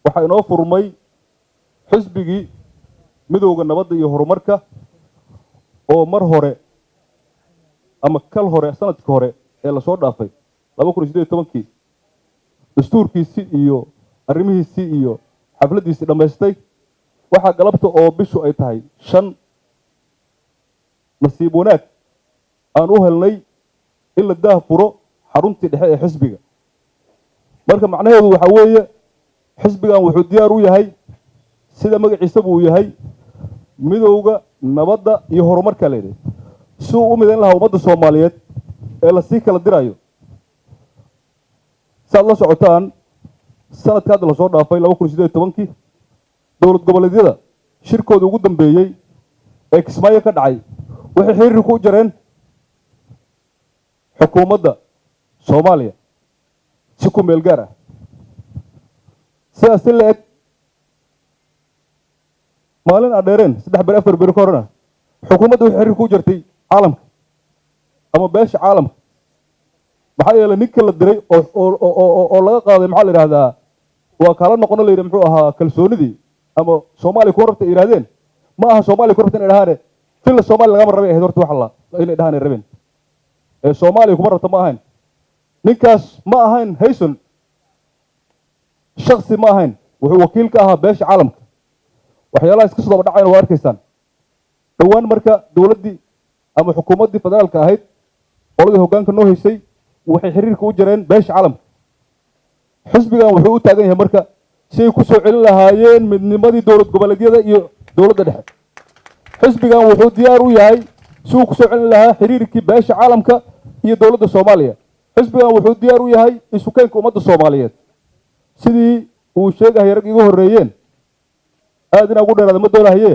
waxaa inoo furmay xisbigii midowda nabadda iyo horumarka oo mar hore ama kal hore sanadkii hore ee lasoo dhaafay 2018 dastuurkiisii iyo arrimihiisii iyo xafladiisii dhammaystay waxaa galabta oo bishu ay tahay 5 nasiib wanaag aan u helnay in la daah furo xaruntii dhexe ee xisbiga marka macnaheedu waxa weeye xisbigan wuxuu diyaar u yahay sida magaciisa buu yahay midowga nabadda iyo horumarka leeyahay si uu u midayn lahaa ummadda Soomaaliyeed ee la sii kala dirayo saad la socotaan sanadka hadda la soo dhaafay 2018 dowlad goboleedyada shirkooda ugu dambeeyay ee Kismaayo ka dhacay waxay xiriir ku jireen xukuumadda Soomaaliya si ku meel gaar ah sidaas la eg maalin adheereen 3 bar 4 bar korona xukuumadda waxay xiriir ku jirtay caalamka ama beesha caalamka maxaa yeelay ninka la diray oo laga qaaday maxaa la yiraahdaa waa kala noqon la yiraahdo muxuu ahaa kalsoonidii ama Soomaaliya ku rabtay yiraahdeen ma aha Soomaaliya ku rabtay inay dhahaan fil Soomaaliya laga rabay horta wax la inay dhahaan rabeen ee Soomaaliya kuma rabta ma ahayn ninkaas ma ahayn haysan shakhsi ma ahayn wuxuu wakiil ka ahaa beesha caalamka waxyaalaha iska soo dhacayna waa arkaysaan dhawaan marka dawladdii ama xukuumaddii federaalka ahayd qoladii hoggaanka noo haysay waxay xiriirka u jireen beesha caalamka xisbigan wuxuu u taagan yahay marka si ay ku soo celin lahaayeen midnimadii dowlad goboleedyada iyo dowladda dhexe xisbigan wuxuu diyaar u yahay si uu ku soo celin lahaa xiriirkii beesha caalamka iyo dowladda Soomaaliya xisbigan wuxuu diyaar u yahay isu keenka ummadda Soomaaliyeed sidii uu sheegay rag igu horeeyeen aad ina ugu dheeraad ma doonahaye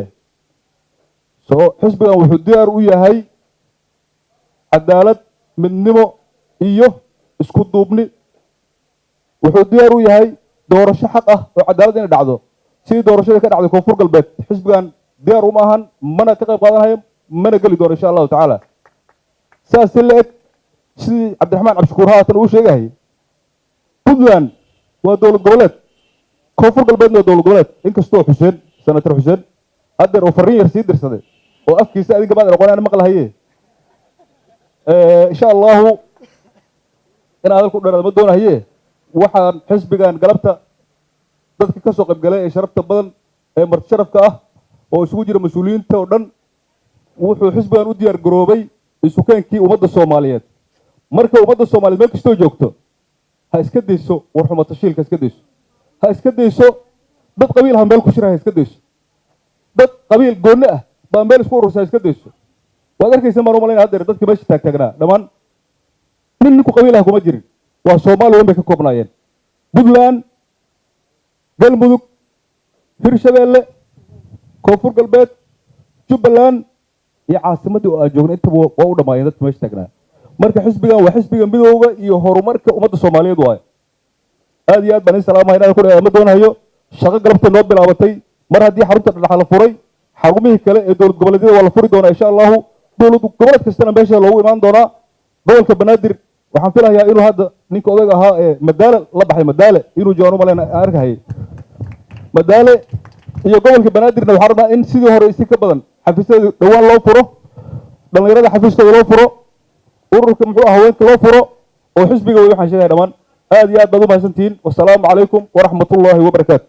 soo xisbigan wuxuu diyaar u yahay cadaalad midnimo iyo isku duubni wuxuu diyaar u yahay doorasho xaq ah oo cadaalad inay dhacdo sidii doorashada ka dhacday Koonfur Galbeed xisbigan diyaar uma ahan mana ka qayb qaadanayo mana gali doono insha Allah taala saas la eg sidii Cabdiraxmaan Cabshukuur haatan uu sheegay Puntland waa dowlad goboleed Koonfur Galbeed waa dowlad goboleed inkastoo Xuseen senator Xuseen adeer oo fariin yar sii dirsaday oo afkiisa adinka baad aqoonaan maqlahaye insha Allah in aad ku dheeraad ma doonahaye waxaan xisbigan galabta dadka ka soo qayb galay ee sharafta badan ee marti sharafka ah oo isugu jira mas'uuliyiinta oo dhan wuxuu xisbigan u diyaar garoobay isu keenkii ummadda Soomaaliyeed marka ummadda Soomaaliyeed meel kastoo joogto ha iska deyso war xumo tashiilka iska deyso ha iska deyso dad qabiil ah meel ku shirahay iska deyso dad qabiil gooni ah baa meel isku urursan iska deyso waad arkaysaa mar umaleyn hadda dadka meesha taagnaa dhamaan ninku qabiil ah kuma jirin waa Soomaaliya bay ka koobnaayeen Puntland Galmudug Hirshabeelle Koonfur Galbeed Jubbaland iyo caasimadii oo joogna inta waa u dhamaayeen dadka meesha taagnaa marka xisbigan waa xisbiga midowga iyo horumarka ummadda Soomaaliyeed waay aad iyo aad baan salaamahay inaan ku dheeraad ma doonayo shaqo galabta noo bilaabatay mar haddii xarunta dhaxal la furay xarumihii kale ee dowlad goboleedyada waa la furi doonaa insha Allah dowlad goboleed kastana meesha loogu imaan doonaa gobolka Banaadir waxaan filayaa inuu hadda ninka odaga ahaa ee Madaale la baxay Madaale inuu joono maleena arkay Madaale iyo gobolka Banaadirna waxaan rabnaa in sidii hore si ka badan xafiisyada dhawaan loo furo dhalinyarada xafiiskooda loo furo ururka muxuu ahaa haweenka loo furo oo xisbiga waxaan sheegay dhamaan aad iyo aad baad u mahadsantihiin wassalaamu calaykum waraxmatullaahi wabarakaatuh